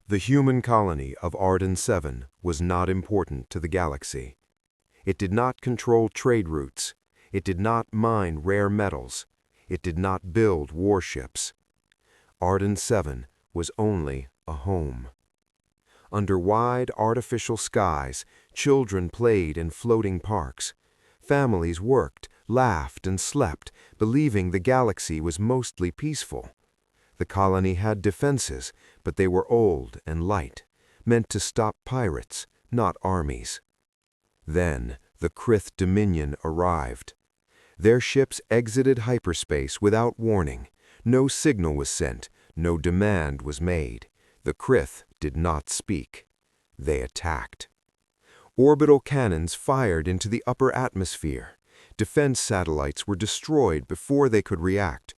The human colony of Arden 7 was not important to the galaxy. It did not control trade routes. It did not mine rare metals. It did not build warships. Arden 7 was only a home. Under wide artificial skies, children played in floating parks. Families worked, laughed, and slept, believing the galaxy was mostly peaceful. The colony had defenses, but they were old and light, meant to stop pirates, not armies. Then the Krith Dominion arrived. Their ships exited hyperspace without warning. No signal was sent, no demand was made. The Krith did not speak. They attacked. Orbital cannons fired into the upper atmosphere. Defense satellites were destroyed before they could react.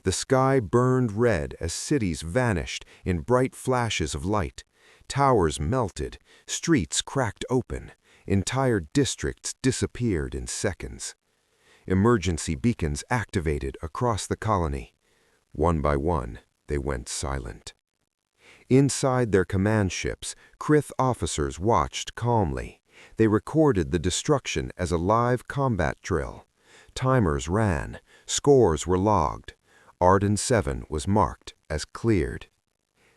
The sky burned red as cities vanished in bright flashes of light. Towers melted, streets cracked open, entire districts disappeared in seconds. Emergency beacons activated across the colony. One by one, they went silent. Inside their command ships, Krith officers watched calmly. They recorded the destruction as a live combat drill. Timers ran, scores were logged. Arden 7 was marked as cleared.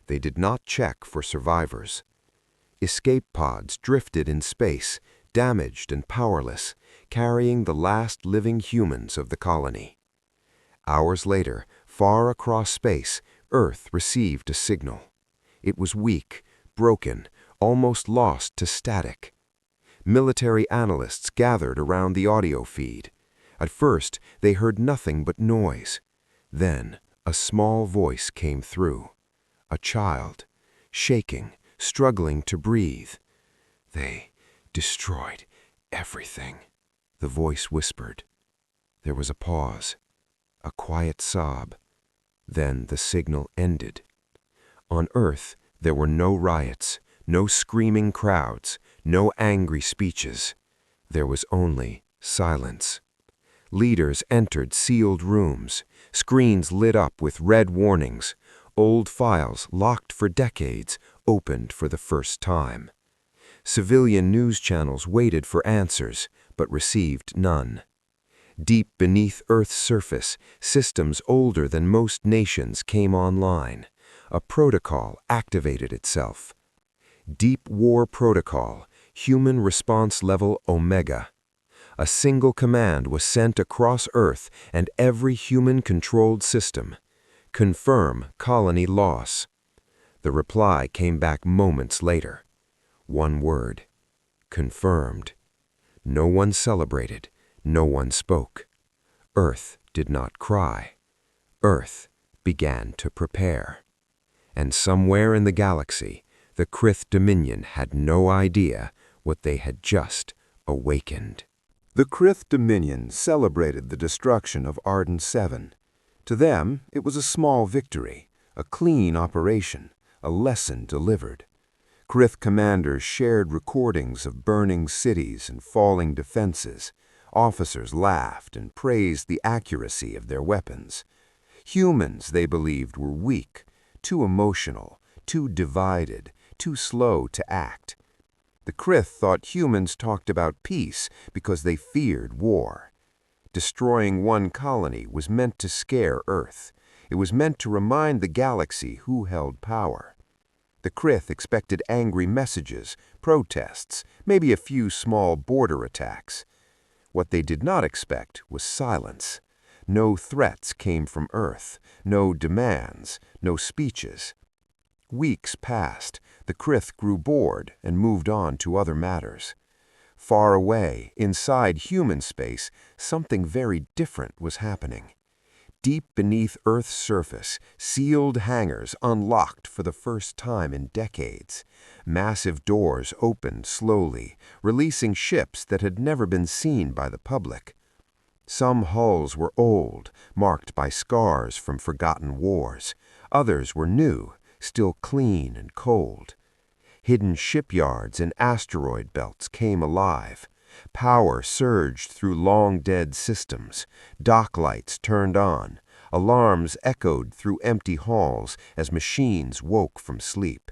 They did not check for survivors. Escape pods drifted in space, damaged and powerless, carrying the last living humans of the colony. Hours later, far across space, Earth received a signal. It was weak, broken, almost lost to static. Military analysts gathered around the audio feed. At first, they heard nothing but noise. Then, a small voice came through. A child, shaking, struggling to breathe. "They destroyed everything," the voice whispered. There was a pause, a quiet sob. Then the signal ended. On Earth, there were no riots, no screaming crowds, no angry speeches. There was only silence. Leaders entered sealed rooms, screens lit up with red warnings, old files locked for decades opened for the first time. Civilian news channels waited for answers, but received none. Deep beneath Earth's surface, systems older than most nations came online. A protocol activated itself. Deep War Protocol, Human Response Level Omega. A single command was sent across Earth and every human-controlled system. Confirm colony loss. The reply came back moments later. One word. Confirmed. No one celebrated. No one spoke. Earth did not cry. Earth began to prepare. And somewhere in the galaxy, the Krith Dominion had no idea what they had just awakened. The Krith Dominion celebrated the destruction of Arden 7. To them, it was a small victory, a clean operation, a lesson delivered. Krith commanders shared recordings of burning cities and falling defenses. Officers laughed and praised the accuracy of their weapons. Humans, they believed, were weak, too emotional, too divided, too slow to act. The Krith thought humans talked about peace because they feared war. Destroying one colony was meant to scare Earth. It was meant to remind the galaxy who held power. The Krith expected angry messages, protests, maybe a few small border attacks. What they did not expect was silence. No threats came from Earth, no demands, no speeches. Weeks passed. The Krith grew bored and moved on to other matters. Far away, inside human space, something very different was happening. Deep beneath Earth's surface, sealed hangars unlocked for the first time in decades. Massive doors opened slowly, releasing ships that had never been seen by the public. Some hulls were old, marked by scars from forgotten wars. Others were new, still clean and cold. Hidden shipyards and asteroid belts came alive. Power surged through long-dead systems. Dock lights turned on. Alarms echoed through empty halls as machines woke from sleep.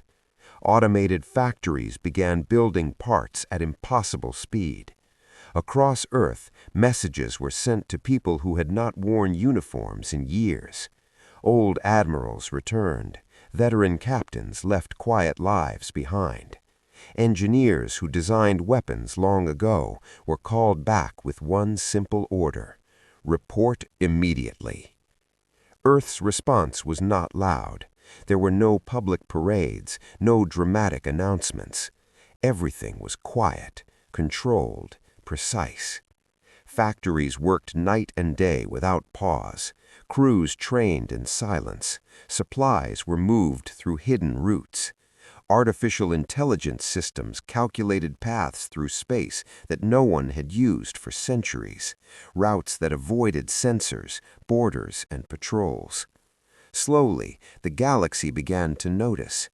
Automated factories began building parts at impossible speed. Across Earth, messages were sent to people who had not worn uniforms in years. Old admirals returned. Veteran captains left quiet lives behind. Engineers who designed weapons long ago were called back with one simple order: report immediately. Earth's response was not loud. There were no public parades, no dramatic announcements. Everything was quiet, controlled, precise. Factories worked night and day without pause. Crews trained in silence. Supplies were moved through hidden routes. Artificial intelligence systems calculated paths through space that no one had used for centuries, routes that avoided sensors, borders, and patrols. Slowly, the galaxy began to notice.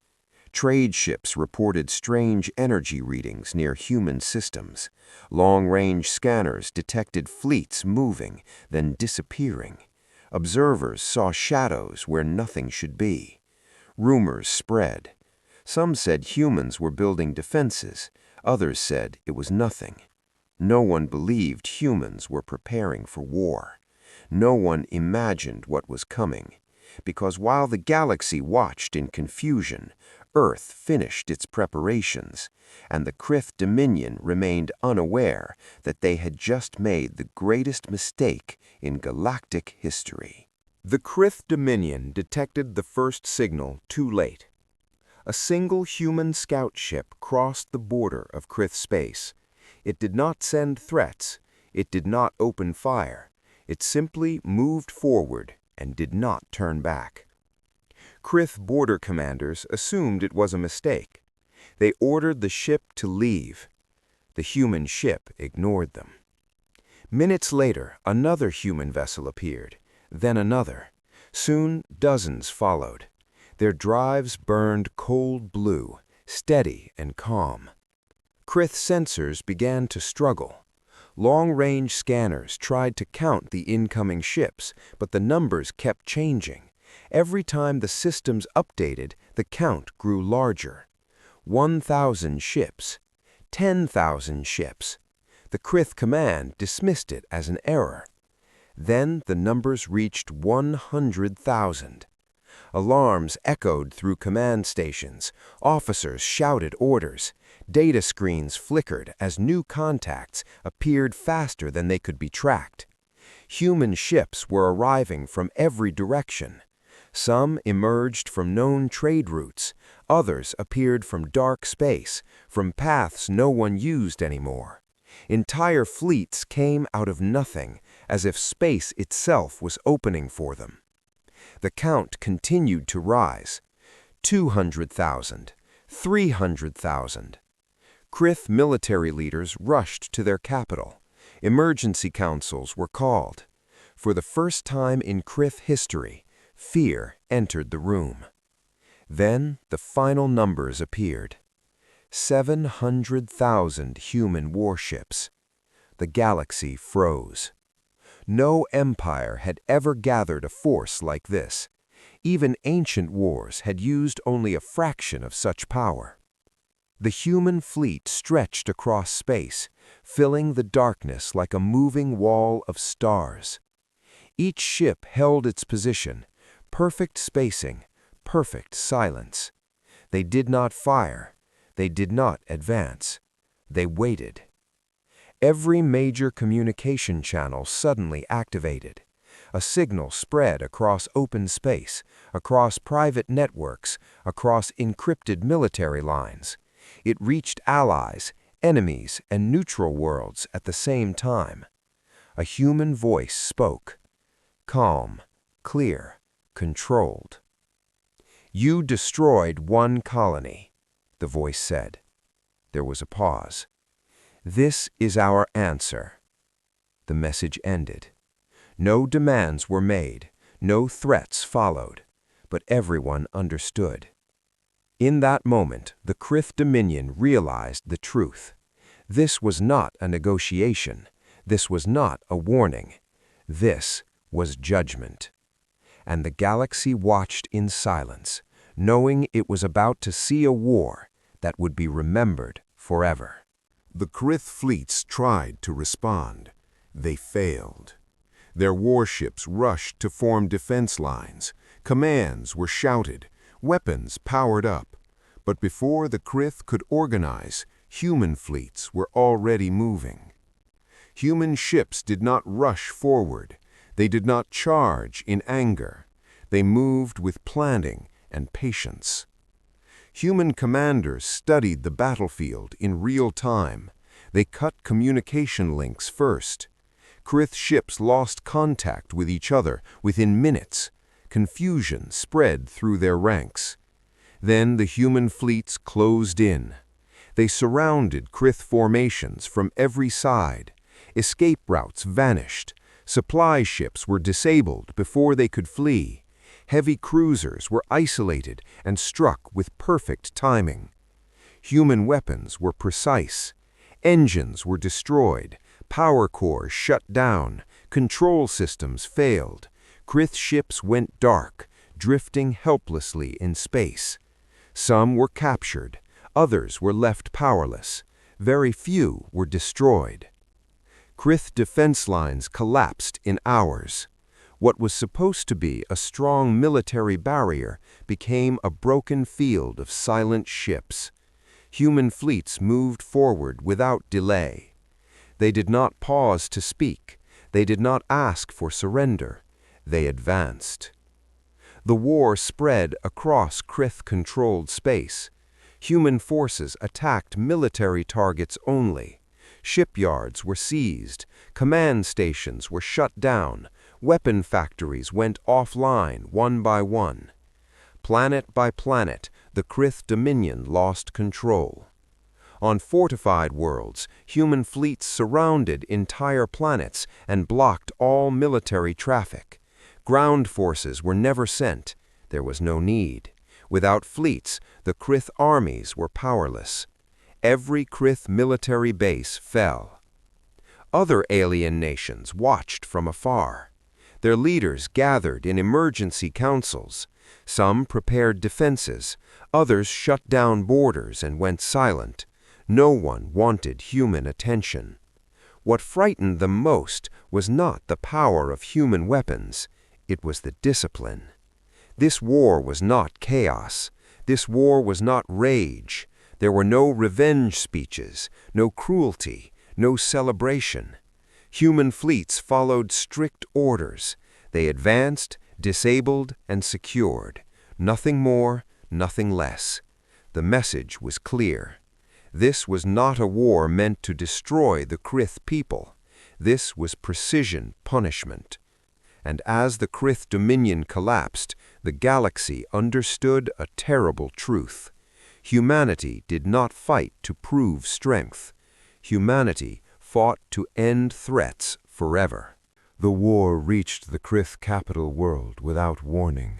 Trade ships reported strange energy readings near human systems. Long-range scanners detected fleets moving, then disappearing. Observers saw shadows where nothing should be. Rumors spread. Some said humans were building defenses. Others said it was nothing. No one believed humans were preparing for war. No one imagined what was coming. Because while the galaxy watched in confusion, Earth finished its preparations, and the Krith Dominion remained unaware that they had just made the greatest mistake in galactic history. The Krith Dominion detected the first signal too late. A single human scout ship crossed the border of Krith space. It did not send threats. It did not open fire. It simply moved forward and did not turn back. Krith border commanders assumed it was a mistake. They ordered the ship to leave. The human ship ignored them. Minutes later, another human vessel appeared, then another. Soon, dozens followed. Their drives burned cold blue, steady and calm. Krith sensors began to struggle. Long-range scanners tried to count the incoming ships, but the numbers kept changing. Every time the systems updated, the count grew larger. 1,000 ships. 10,000 ships. The Krith command dismissed it as an error. Then the numbers reached 100,000. Alarms echoed through command stations. Officers shouted orders. Data screens flickered as new contacts appeared faster than they could be tracked. Human ships were arriving from every direction. Some emerged from known trade routes. Others appeared from dark space, from paths no one used anymore. Entire fleets came out of nothing, as if space itself was opening for them. The count continued to rise. 200,000, 300,000. Krith military leaders rushed to their capital. Emergency councils were called. For the first time in Krith history, fear entered the room. Then the final numbers appeared. 700,000 human warships. The galaxy froze. No empire had ever gathered a force like this. Even ancient wars had used only a fraction of such power. The human fleet stretched across space, filling the darkness like a moving wall of stars. Each ship held its position, perfect spacing, perfect silence. They did not fire. They did not advance. They waited. Every major communication channel suddenly activated. A signal spread across open space, across private networks, across encrypted military lines. It reached allies, enemies, and neutral worlds at the same time. A human voice spoke. Calm, clear, controlled. "You destroyed one colony," the voice said. There was a pause. "This is our answer." The message ended. No demands were made, no threats followed, but everyone understood. In that moment, the Krith Dominion realized the truth. This was not a negotiation. This was not a warning. This was judgment. And the galaxy watched in silence, knowing it was about to see a war that would be remembered forever. The Krith fleets tried to respond. They failed. Their warships rushed to form defense lines. Commands were shouted, weapons powered up. But before the Krith could organize, human fleets were already moving. Human ships did not rush forward. They did not charge in anger. They moved with planning and patience. Human commanders studied the battlefield in real time. They cut communication links first. Krith ships lost contact with each other within minutes. Confusion spread through their ranks. Then the human fleets closed in. They surrounded Krith formations from every side. Escape routes vanished. Supply ships were disabled before they could flee. Heavy cruisers were isolated and struck with perfect timing. Human weapons were precise. Engines were destroyed. Power cores shut down. Control systems failed. Krith ships went dark, drifting helplessly in space. Some were captured. Others were left powerless. Very few were destroyed. Krith defense lines collapsed in hours. What was supposed to be a strong military barrier became a broken field of silent ships. Human fleets moved forward without delay. They did not pause to speak. They did not ask for surrender. They advanced. The war spread across Krith-controlled space. Human forces attacked military targets only. Shipyards were seized. Command stations were shut down. Weapon factories went offline one by one. Planet by planet, the Krith dominion lost control. On fortified worlds, human fleets surrounded entire planets and blocked all military traffic. Ground forces were never sent. There was no need. Without fleets, the Krith armies were powerless. Every Krith military base fell. Other alien nations watched from afar. Their leaders gathered in emergency councils. Some prepared defenses. Others shut down borders and went silent. No one wanted human attention. What frightened them most was not the power of human weapons. It was the discipline. This war was not chaos. This war was not rage. There were no revenge speeches, no cruelty, no celebration. Human fleets followed strict orders. They advanced, disabled, and secured. Nothing more, nothing less. The message was clear. This was not a war meant to destroy the Krith people. This was precision punishment. And as the Krith dominion collapsed, the galaxy understood a terrible truth. Humanity did not fight to prove strength. Humanity fought to end threats forever. The war reached the Krith capital world without warning.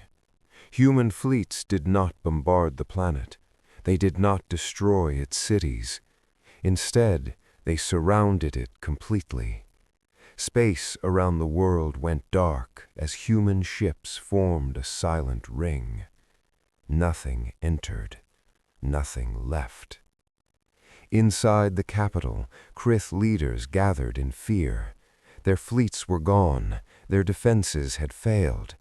Human fleets did not bombard the planet. They did not destroy its cities. Instead, they surrounded it completely. Space around the world went dark as human ships formed a silent ring. Nothing entered. Nothing left. Inside the capital, Krith leaders gathered in fear. Their fleets were gone. Their defenses had failed.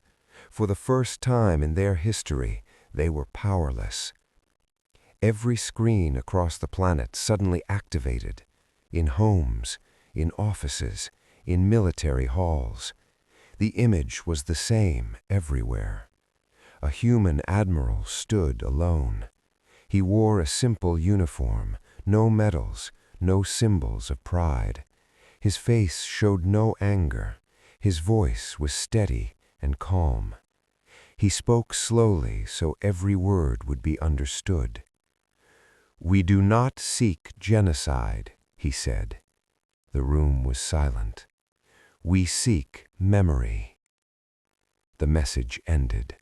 For the first time in their history, they were powerless. Every screen across the planet suddenly activated. In homes, in offices, in military halls. The image was the same everywhere. A human admiral stood alone. He wore a simple uniform, no medals, no symbols of pride. His face showed no anger. His voice was steady and calm. He spoke slowly so every word would be understood. "We do not seek genocide," he said. The room was silent. "We seek memory." The message ended.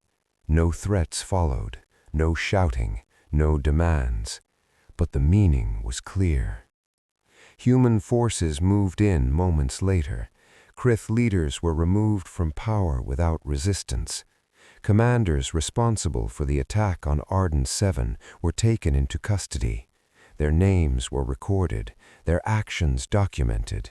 No threats followed, no shouting, no demands, but the meaning was clear. Human forces moved in moments later. Krith leaders were removed from power without resistance. Commanders responsible for the attack on Arden 7 were taken into custody. Their names were recorded, their actions documented.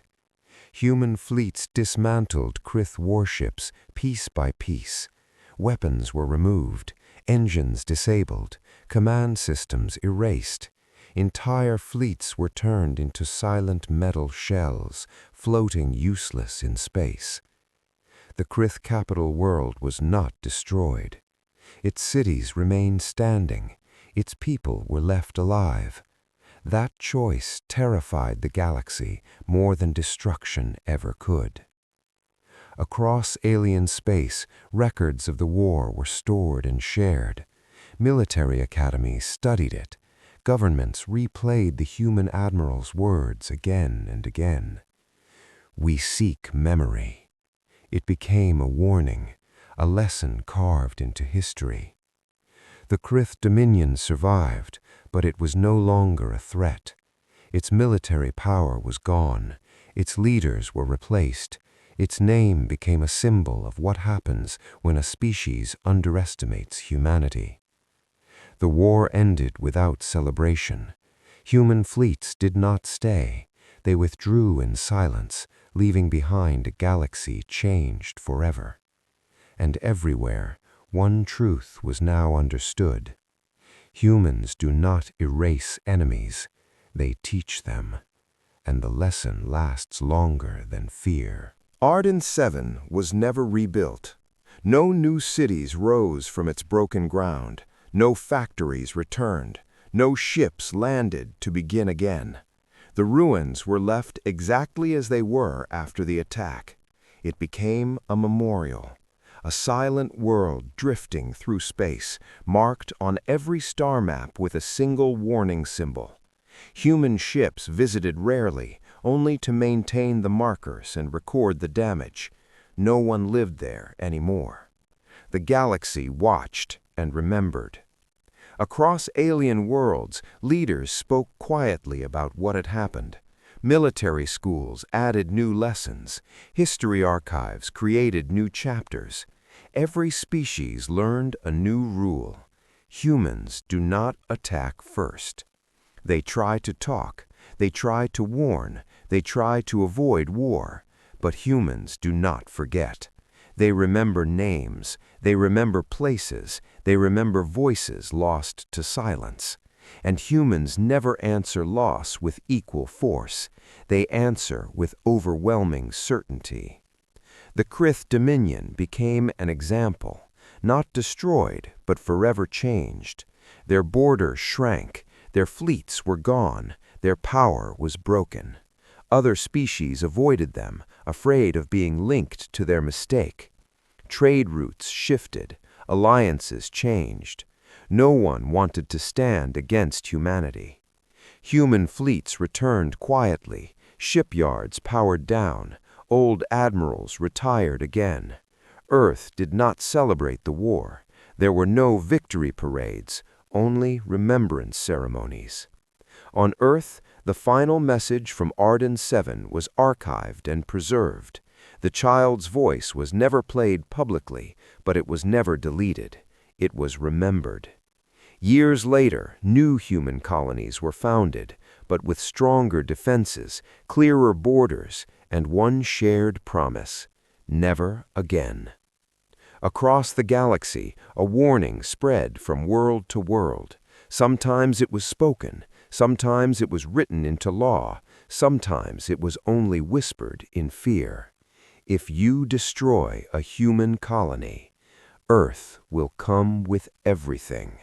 Human fleets dismantled Krith warships piece by piece. Weapons were removed, engines disabled, command systems erased. Entire fleets were turned into silent metal shells, floating useless in space. The Krith capital world was not destroyed. Its cities remained standing. Its people were left alive. That choice terrified the galaxy more than destruction ever could. Across alien space, records of the war were stored and shared. Military academies studied it. Governments replayed the human admiral's words again and again. We seek memory. It became a warning, a lesson carved into history. The Krith Dominion survived, but it was no longer a threat. Its military power was gone. Its leaders were replaced. Its name became a symbol of what happens when a species underestimates humanity. The war ended without celebration. Human fleets did not stay. They withdrew in silence, leaving behind a galaxy changed forever. And everywhere, one truth was now understood. Humans do not erase enemies, they teach them. And the lesson lasts longer than fear. Arden 7 was never rebuilt. No new cities rose from its broken ground. No factories returned. No ships landed to begin again. The ruins were left exactly as they were after the attack. It became a memorial. A silent world drifting through space, marked on every star map with a single warning symbol. Human ships visited rarely, only to maintain the markers and record the damage. No one lived there anymore. The galaxy watched and remembered. Across alien worlds, leaders spoke quietly about what had happened. Military schools added new lessons. History archives created new chapters. Every species learned a new rule. Humans do not attack first. They try to talk. They try to warn. They try to avoid war. But humans do not forget. They remember names. They remember places. They remember voices lost to silence. And humans never answer loss with equal force. They answer with overwhelming certainty. The Krith Dominion became an example, not destroyed, but forever changed. Their borders shrank. Their fleets were gone. Their power was broken. Other species avoided them, afraid of being linked to their mistake. Trade routes shifted. Alliances changed. No one wanted to stand against humanity. Human fleets returned quietly. Shipyards powered down. Old admirals retired again. Earth did not celebrate the war. There were no victory parades, only remembrance ceremonies. On Earth, the final message from Arden 7 was archived and preserved. The child's voice was never played publicly, but it was never deleted. It was remembered. Years later, new human colonies were founded, but with stronger defenses, clearer borders, and one shared promise: never again. Across the galaxy, a warning spread from world to world. Sometimes it was spoken, sometimes it was written into law, sometimes it was only whispered in fear. If you destroy a human colony, Earth will come with everything.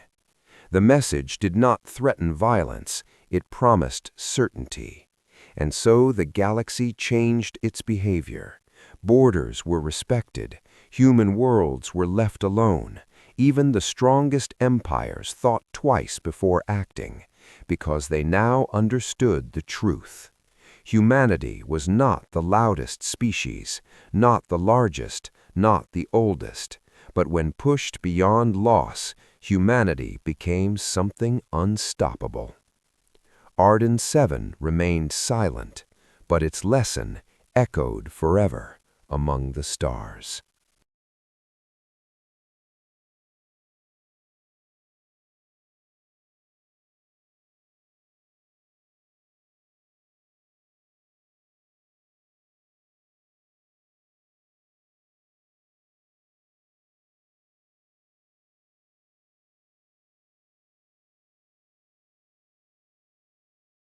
The message did not threaten violence, it promised certainty. And so the galaxy changed its behavior. Borders were respected. Human worlds were left alone. Even the strongest empires thought twice before acting, because they now understood the truth. Humanity was not the loudest species, not the largest, not the oldest. But when pushed beyond loss, humanity became something unstoppable. Arden 7 remained silent, but its lesson echoed forever among the stars.